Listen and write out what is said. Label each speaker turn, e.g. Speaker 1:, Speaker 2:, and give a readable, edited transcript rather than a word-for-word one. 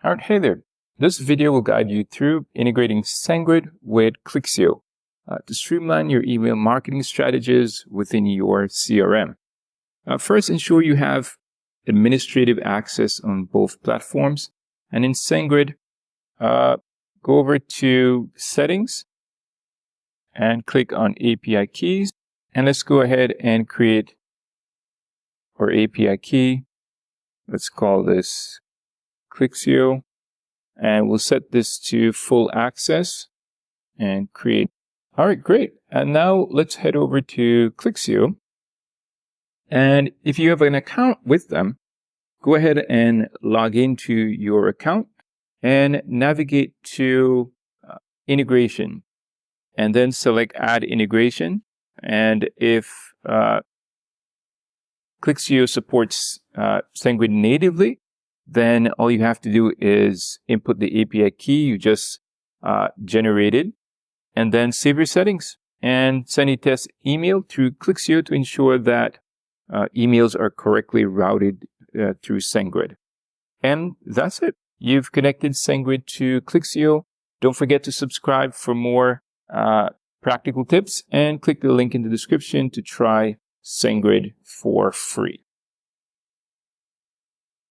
Speaker 1: Alright, hey there. This video will guide you through integrating SendGrid with Clixio to streamline your email marketing strategies within your CRM. First, ensure you have administrative access on both platforms. And in SendGrid, go over to Settings and click on API Keys. And let's go ahead and create our API key. Let's call this Clixio. And we'll set this to full access and create. All right, great. And now let's head over to Clixio. And if you have an account with them, go ahead and log into your account and navigate to integration and then select add integration. And if Clixio supports SendGrid natively, then all you have to do is input the API key you just generated and then save your settings and send a test email through Clixio to ensure that emails are correctly routed through SendGrid. And that's it. You've connected SendGrid to Clixio. Don't forget to subscribe for more practical tips and click the link in the description to try SendGrid for free.